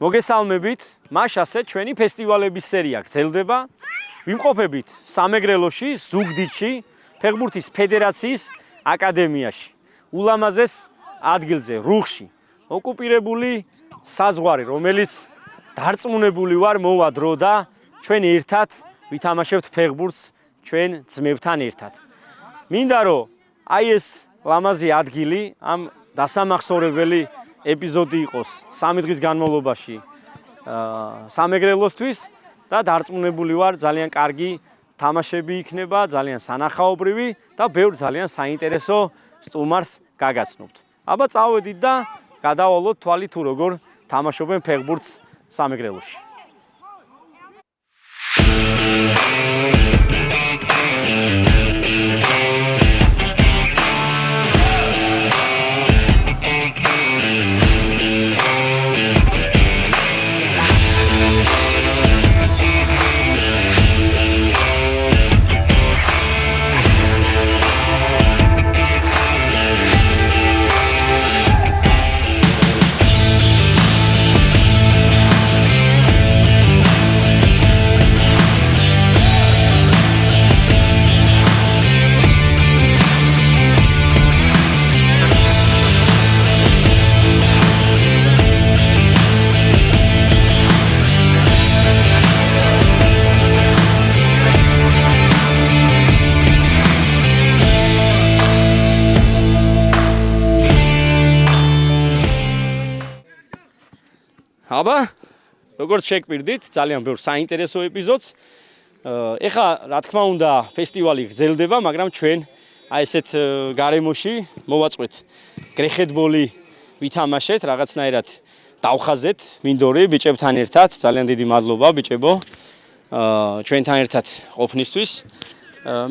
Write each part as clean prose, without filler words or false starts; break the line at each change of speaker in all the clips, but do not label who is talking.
მოგესალმებით, მაშასე ჩვენი ფესტივალების სერია გრძელდება. ვიმყოფებით სამეგრელოში, ზუგდიდში, ფეხბურთის ფედერაციის აკადემიაში, ულამაზეს ადგილზე, რუხში, ოკუპირებული საზღვარი, რომელიც დარწმუნებული ვარ მოვა დრო და ჩვენ ერთად ვითამაშებთ ფეხბურთს ჩვენ ძმებთან ერთად. მინდა რომ აი ეს ლამაზი ადგილი ამ დასამახსოვრებელი ეპიზოდი იყოს 3 დღის განმავლობაში სამეგრელოსთვის და დარწმუნებული ვარ ძალიან კარგი თამაშები იქნება, ძალიან სანახაობრივი და ბევრ ძალიან საინტერესო სტუმარს გაგაცნობთ. აბა წავედით და გადავალოთ თვალი თუ როგორ თამაშობენ ფეხბურთს სამეგრელოში. აბა, როგორც შეგპირდით, ძალიან ბევრ საინტერესო ეპიზოდს. ეხლა, რა თქმა უნდა, ფესტივალი გრძელდება, მაგრამ ჩვენ აი ესეთ გარემოში მოვაწყვეთ გრეხეთბოლი ვითამაშეთ, რაღაცნაირად დავხაზეთ მინდორი ბიჭებთან ერთად. ძალიან დიდი მადლობა ბიჭებო ჩვენთან ერთად ყოფნისთვის.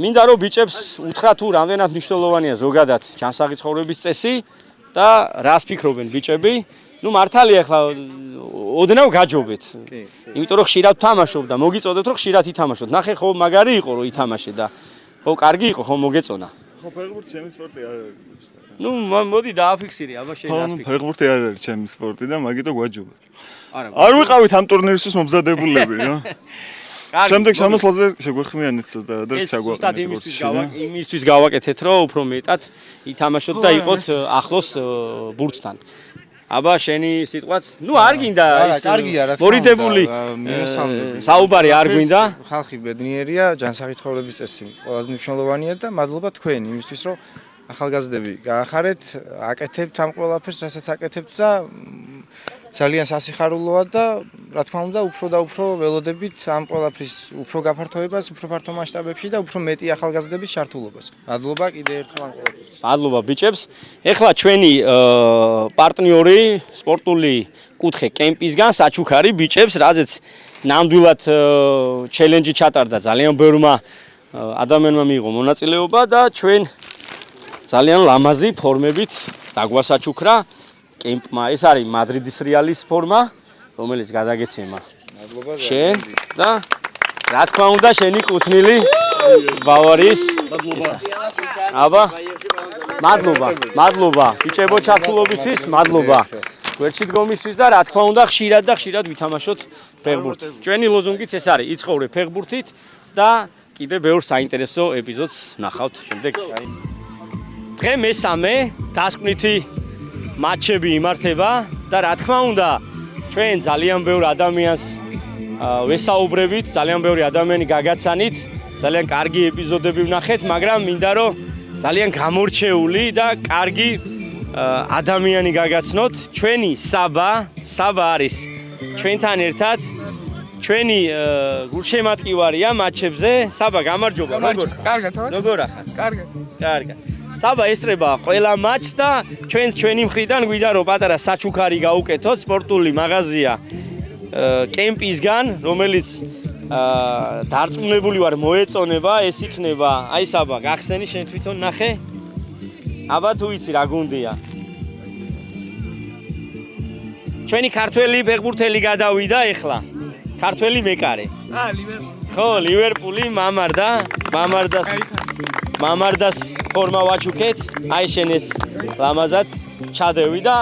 მინდა რომ ბიჭებს უთხრა თუ რამდენად მნიშვნელოვანია ზოგადად ჯანსაღი ცხოვრების წესი და რას ფიქრობენ ბიჭები. ნუ მართალია ახლა ოდნავ გაჯობეთ. იმიტომ რომ ხშირად თამაშობ და მოგიწოდეთ რომ ხშირად ითამაშოთ. ნახე ხო მაგარი იყო რომ ითამაშე და ხო კარგი იყო ხო მოგეწონა.
ხო ფეხბურთი ჩემი სპორტი არ არის.
ნუ მოდი დააფიქსირი, აბა შენ რას ფიქრობ?
ფეხბურთი არ არის ჩემი სპორტი და მაგიტო გვაჯობეთ. არ ვიყავით ამ ტურნირისთვის მომზადებულები, რა. შემდეგ შემოსვლაზე შეგვეხმიანეთ ცოტა და ჩაგვაყენეთ კურსში.
იმისთვის გავაკეთეთ რომ უფრო მეტად ითამაშოთ და იყოთ ახლოს ბურთთან. აბა შენი სიტყვაც, ნუ არ გინდა ის მორიდებული საუბარი არ გვინდა.
ხალხი ბედნიერია, ჯანსაღი ცხოვრების წესი ყველაზე მნიშვნელოვანია და მადლობა თქვენ იმისთვის რომ ახალგაზრდები გაახარეთ, აკეთებთ ამ ყველაფერს, რასაც აკეთებთ და ძალიან სასიხარულოა და რა თქმა უნდა უფრო და უფრო ველოდებით ამ ყველაფრის უფრო გაფართოებას, უფრო ფართო მასშტაბებში და უფრო მეტი ახალგაზრდების ჩართულობას. მადლობა კიდევ ერთხელ ამ ყველაფერს.
მადლობა ბიჭებს. ეხლა ჩვენი პარტნიორი სპორტული კუთხე კემპისგან საჩუქარი ბიჭებს, რაზეც ნამდვილად ჩელენჯი ჩატარდა ძალიან ბევრმა ადამიანმა მიიღო მონაწილეობა და ჩვენ ძალიან ლამაზი ფორმებით დაგვასაჩუქრა კემპმა. ეს არის მადრიდის რეალის ფორმა, რომელიც გადაგეცემა შენ და რა თქმა უნდა შენი კუთვნილი ბავარიის. აბა მადლობა ბიჭებო ჩართულობისთვის, მადლობა გვერდში დგომისთვის და რა თქმა უნდა ხშირად ვითამაშოთ ფეხბურთს. ჩვენი ლოზუნგიც ეს არის, იცხოვრე ფეხბურთით და კიდე ბევრ საინტერესო ეპიზოდს ნახავთ შემდეგ. დღე მესამე დასკვნითი მატჩები იმართება და რა თქმა უნდა ჩვენ ძალიან ბევრ ადამიანს ვესაუბრებით, ძალიან ბევრი ადამიანი გაგაცანით, ძალიან კარგი ეპიზოდები ვნახეთ, მაგრამ მინდა რომ ძალიან გამორჩეული და კარგი ადამიანი გაგაცნოთ. ჩვენი საბა არის ჩვენთან ერთად, ჩვენი გულშემატკივარია მატჩებზე. საბა გამარჯობა,
კარგად ვარ?
როგორ ახარ?
კარგად.
საბა ესწრება ყველა მატჩს და ჩვენი მხრიდან გვიდა რომ პატარა საჩუქარი გაუკეთოთ, სპორტული მაღაზია კემპისგან, რომელიც დარწმუნებული ვარ მოეწონება, ეს იქნება, აი საბა, გახსენი შენ თვითონ ნახე? აბა თუ იცი რა გუნდია. ჩვენი ქართველი ფეხბურთელი გადავიდა ეხლა. ქართველი მეკარე.
ლივერპული.
ხო, ლივერპული მამარდას ფორმა ვაჩუქეთ. აი შენ ეს ლამაზად ჩადევი და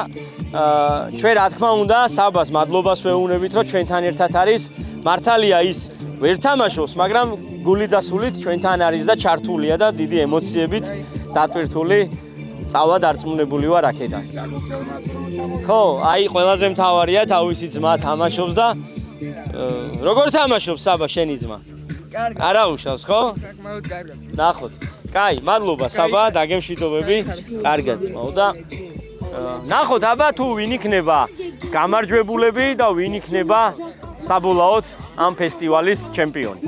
ჩვენ რა თქმა უნდა საბას მადლობას ვეუბნებით, რომ ჩვენთან ერთად არის. მართალია ის ვერ თამაშობს, მაგრამ გული და სულით ჩვენთან არის და ჩართულია და დიდი ემოციებით დატვირთული წავა დარწმუნებული ვარ აქედან. ხო, აი ყველაზე მთავარია თავისი ძმა თამაშობს და როგორ თამაშობს საბა შენი ძმა?
კარგი.
არა უშავს, ხო?
საკმაოდ კარგად.
ნახოთ. კაი, მადლობა საბა, დაგემშვიდობები. კარგად ძმაო და ნახოთ აბა თუ ვინ იქნება გამარჯვებულები და ვინ იქნება საბოლოოდ ამ ფესტივალის ჩემპიონი.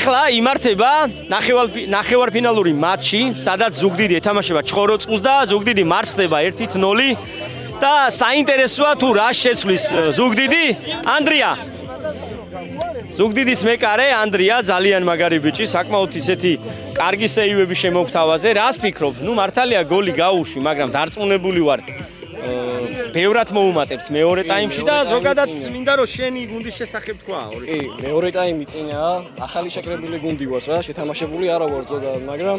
ეხლა იმართება ნახევარფინალური მატჩი, სადაც ზუგდიდი ეთამაშება ჩხოროწყუს და ზუგდიდი მარცხდება 1-0 და საინტერესოა თუ რა შეცვლის ზუგდიდი. ანდრია. ზუგდიდის მეკარე ანდრია ძალიან მაგარი ბიჭი, საკმაოდ ისეთი კარგი სეივები შემოგთავაზე. რას ფიქრობ? ნუ მართალია გოლი გაუშვი, მაგრამ დარწმუნებული ვარ. ბევრად მოუმატებთ მეორე ტაიმში და ზოგადად მინდა რომ შენი გუნდის შესახებ თქვა.
კი, მეორე ტაიმი წინაა, ახალი შეკრებილი გუნდი ვარ რა, შეთამაშებული არა ვარ ზოგადად, მაგრამ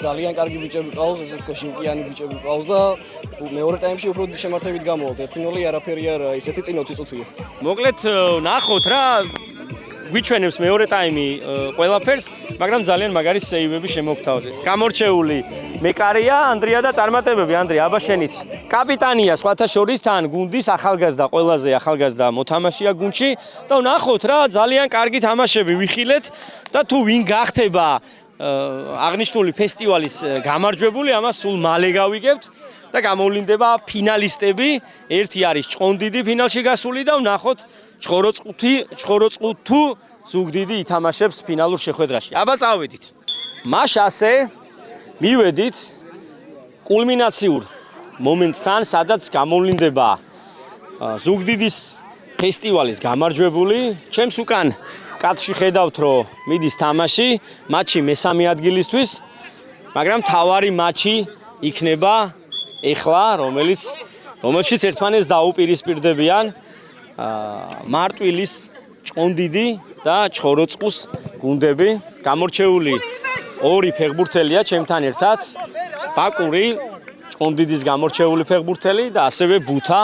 ძალიან კარგი ბიჭები ყავს, ესე თქო შინკიანი ბიჭები ყავს და მეორე ტაიმში უფრო დიდი შემართებით გამოვართ. 1-0 არაფერი არა, ისეთი წინ 20 წუთია.
მოკლედ ნახოთ რა გვიჩვენებს მეორე ტაიმი ყველაფერს, მაგრამ ძალიან მაგარი სეივები შემოგთავაზეთ. გამორჩეული მეკარია ანდრია და წარმატებები ანდრია, აბა შენიც. კაპიტანია სხვათა შორის თან გუნდის ახალგაზრდა, ყველაზე ახალგაზრდა მოთამაშეა გუნდში და ნახოთ რა ძალიან კარგი თამაშები ვიხილეთ და თუ ვინ გახდება აღნიშნული ფესტივალის გამარჯვებული, ამას სულ მალე გავიგებთ და გამოვლინდება ფინალისტები. ერთი არის ჭყონდიდი ფინალში გასული და ნახოთ ჩხოროწყუ თუ ზუგდიდი ითამაშებს ფინალურ შეხვედრაში. აბა წავედით. მაშ ასე მივედით კულმინაციურ მომენტთან, სადაც გამოვლინდება ზუგდიდის ფესტივალის გამარჯვებული. ჩემს უკან კადრში ხედავთ, რომ მიდის თამაში, მატჩი მესამე ადგილისთვის, მაგრამ თავარი მატჩი იქნება ეხლა, რომელშიც ერთმანეთს დაუპირისპირდებიან მარტვილის ჭყონდიდი და ჩხოროწყუს გუნდები. გამორჩეული ორი ფეხბურთელია ჩემთან ერთად, ბაკური ჭყონდიდის გამორჩეული ფეხბურთელი და ასევე ბუთა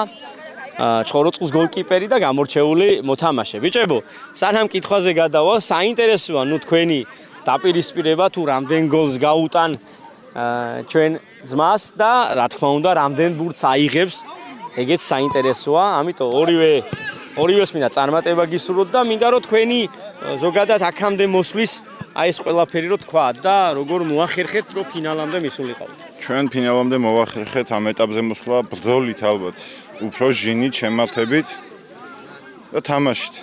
ჩხოროწყუს გოლკიპერი და გამორჩეული მოთამაშე. ბიჭებო, სანამ კითხვაზე გადავალ, საინტერესოა ნუ თქვენი დაპირისპირება თუ რამდენ გოლს გაუტან ჩვენ ძმას და რა თქმა უნდა რამდენ ბურთს აიღებს. ეგეც საინტერესოა, ამიტომ ორივეს მინდა წარმატება გისურვოთ და მინდა რომ თქვენი ზოგადად აქამდე მოსვლის აი ეს ყველაფერი რო თქვა და როგორ მოახერხეთ რომ ფინალამდე მისულიყავთ.
ჩვენ ფინალამდე მოვახერხეთ ამ ეტაპზე მოსვლა ბრძოლით ალბათ, უფრო ჟინით, შემართებით და თამაშით.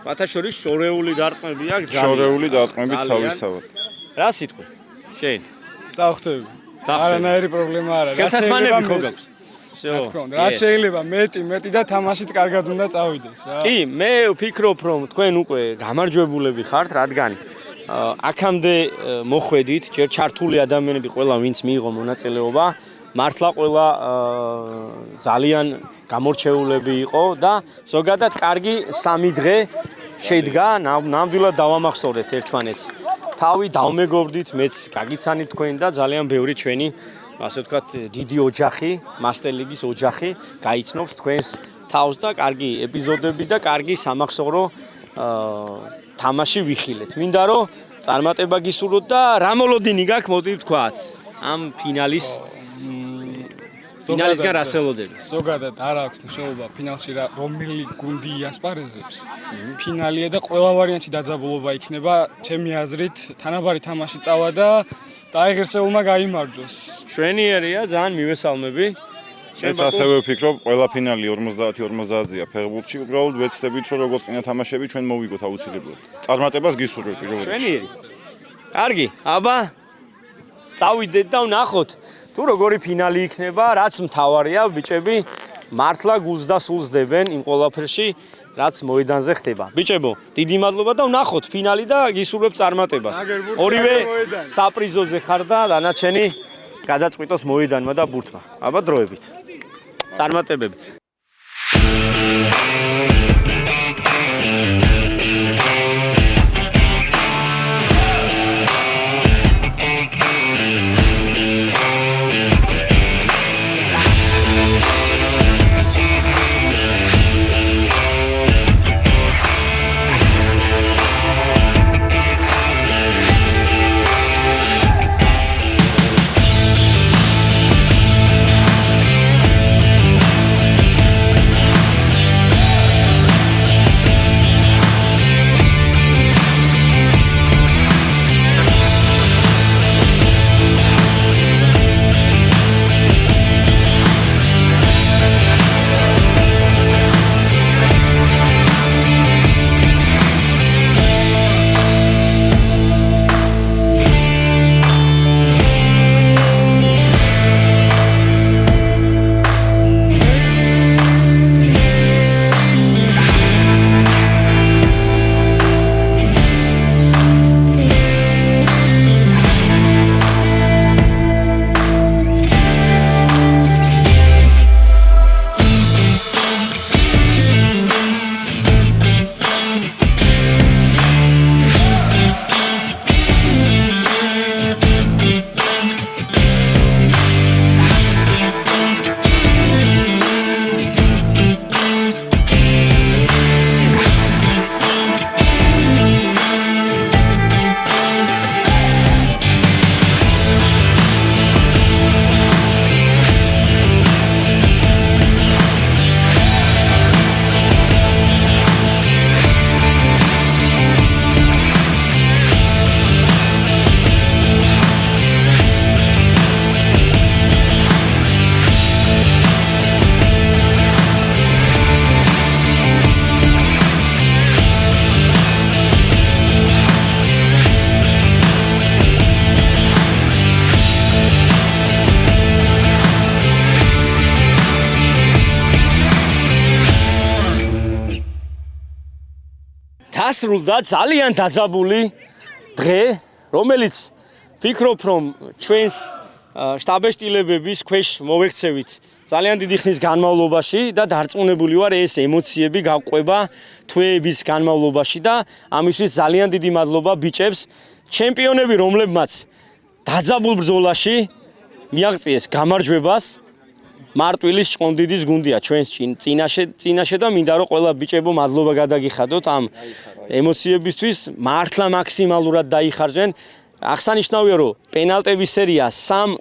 რათა შორის შორეული დარტყმები აქვს ძალიან.
შორეული დარტყმებით თავისთავად.
რა სიტყვი? შენ.
დავხვდები. არანაირი პრობლემა არ არის.
ხელთათმანები ხო გაქვს?
რაც შეიძლება მეტი და თამაშით კარგად უნდა წავიდეს რა.
კი, მე ვფიქრობ რომ თქვენ უკვე გამარჯვებულები ხართ, რადგან აქამდე მოხვედით, ჯერ ჩართული ადამიანები ყველა ვინც მიიღო მონაწილეობა, მართლა ყველა ძალიან გამორჩეულები იყო და ზოგადად კარგი 3 დღე შედგა, ნამდვილად დავამახსოვრეთ ერთმანეთს. თავი დავმეგობრდით, მეც გაგიცანით თქვენ და ძალიან ბევრი ჩვენი ასე ვთქვათ, დიდი ოჯახი, მასტერ ლიგის ოჯახი გაიცნობს თქვენს თავს და კარგი ეპიზოდები და კარგი სამახსოვრო თამაში ვიხილეთ. მინდა რომ წარმატება გისურვოთ და რა მოლოდინი გაქვს მოდი ვთქვათ ამ ფინალისგან რასელოდები.
ზოგადად არ აქვს მნიშვნელობა ფინალში რომელი გუნდი იასპარეზებს. ფინალია და ყველა ვარიანტში დაძაბულობა იქნება, ჩემი აზრით, თანაბარი თამაში წავა და დაიღერსეულმა გაიმარჯვოს.
შვენიერია, ძალიან მივესალმები.
ეს ასევე ვფიქრობ, ყველა ფინალი 50-50-ია ფეხბურთში, უბრალოდ ვეცდებით, რომ როგორც წინა თამაშები ჩვენ მოვიგოთ აუცილებლად. წარმატებას გისურვებ პირველ რიგში.
შვენიერი. კარგი, აბა წავიდეთ და ვნახოთ, თუ როგორი ფინალი იქნება, რაც მთავარია, ბიჭები, მართლა გულს და სულს დებენ იმ ყველაფერში რაც მოედანზე ხდება. ბიჭებო, დიდი მადლობა და ვნახოთ ფინალი და გისურვებ წარმატებას. ორივე საპრიზოზე ხარ და დანარჩენი გადაწყვიტოს მოედანმა და ბურთმა. აბა დროებით. წარმატებები. დასრულდა ძალიან დაძაბული დღე, რომელიც ვფიქრობ, რომ ჩვენს შტაბ-ეშტილებების ქვეშ მოვექცევით ძალიან დიდი ხნის განმავლობაში და დარწმუნებული ვარ, ეს ემოციები გავყვება თვეების განმავლობაში და ამისთვის ძალიან დიდი მადლობა ბიჭებს, ჩემპიონები, რომლებმაც დაძაბულ ბრძოლაში მიაღწიეს გამარჯვებას. მარტვილის ჭყონდიდის გუნდია ჩვენს წინაშე და მინდა რომ ყველა ბიჭებო მადლობა გადაგიხადოთ ამ ემოციებისთვის, მართლა მაქსიმალურად დაიხარჯენ. აღსანიშნავია რომ პენალტების სერია 3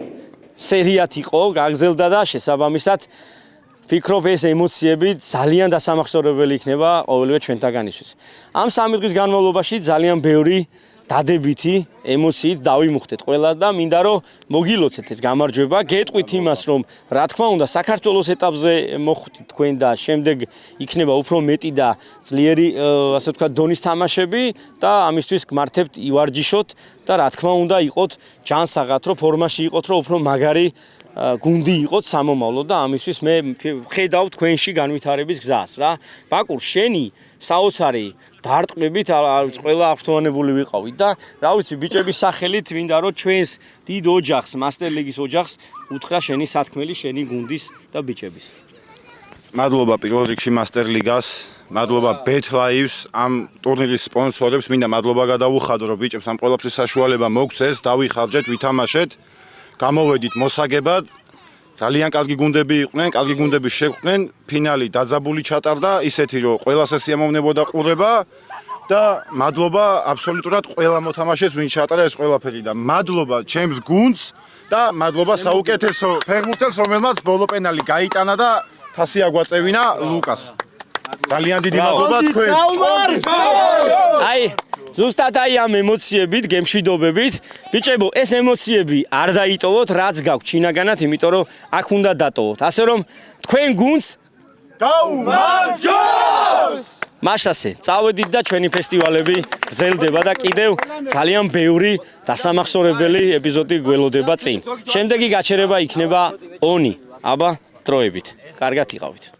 სერიად იყო, გაგრძელდა და შესაბამისად ვფიქრობ ეს ემოციები ძალიან დასამახსოვრებელი იქნება ყოველივე ჩვენთაგანისთვის. ამ 3 დღის განმავლობაში ძალიან ბევრი დადებითი ემოციით დავიმუხდეთ ყველა და მინდა რომ მოგილოცეთ ეს გამარჯვება. გეტყვით იმას, რომ რა თქმა უნდა საქართველოს ეტაპზე მოხვდით თქვენ და შემდეგ იქნება უფრო მეტი და ძლიერი, ასე ვთქვათ, დონის თამაშები და ამისთვის გმართებთ ივარჯიშოთ და რა თქმა უნდა იყოთ ჯანსაღად, რომ ფორმაში იყოთ, რომ უფრო მაგარი გუნდი იყოთ სამომავლო და ამისთვის მე ვხედავ თქვენში განვითარების გზას რა. ბაკურ შენი საოცარი დარტყმებით ყველა აღფრთოვანებული ვიყავით და რა ვიცი ბიჭების სახელით მინდა რომ ჩვენს დიდ ოჯახს, მასტერ ლიგის ოჯახს უთხრა შენი სათქმელი, შენი გუნდის და ბიჭების.
მადლობა პირველ რიგში მასტერ ლიგას, მადლობა Bet Lives ამ ტურნირის სპონსორებს, მინდა მადლობა გადავუხადო რომ ბიჭებს ამ ყველაფრის საშუალება მოგცეს, დავიხარჯეთ, ვითამაშეთ. გამოვედით მოსაგებად, ძალიან კარგი გუნდები იყვნენ, კარგი გუნდები შეხვდნენ, ფინალი დაძაბული ჩატარდა, ისეთი რომ ყველას ესიამოვნებოდა ყურება და მადლობა აბსოლუტურად ყველა მოთამაშეს, ვინც ჩატარა ეს ყველაფერი და მადლობა ჩემს გუნდს და მადლობა საუკეთესო ფეხბურთელს, რომელმაც ბოლო პენალი გაიტანა და თასი აგვაწევინა ლუკას. ძალიან დიდი მადლობა თქვენ.
აი ზუსტად აი ამ ემოციებით, გემშვიდობებით, ბიჭებო, ეს ემოციები არ დაიტოვოთ, რაც გაქვთ ჩინაგანად, იმიტომ რომ აქ უნდა დატოვოთ. ასე რომ თქვენ გუნდს გაუმარჯოს! მაშასე, წავედით და ჩვენი ფესტივალები გრძელდება და კიდევ ძალიან ბევრი დასამახსოვრებელი ეპიზოდი გველოდება წინ. შემდეგი გაჩერება იქნება ონი. აბა, დროებით. კარგად იყავით.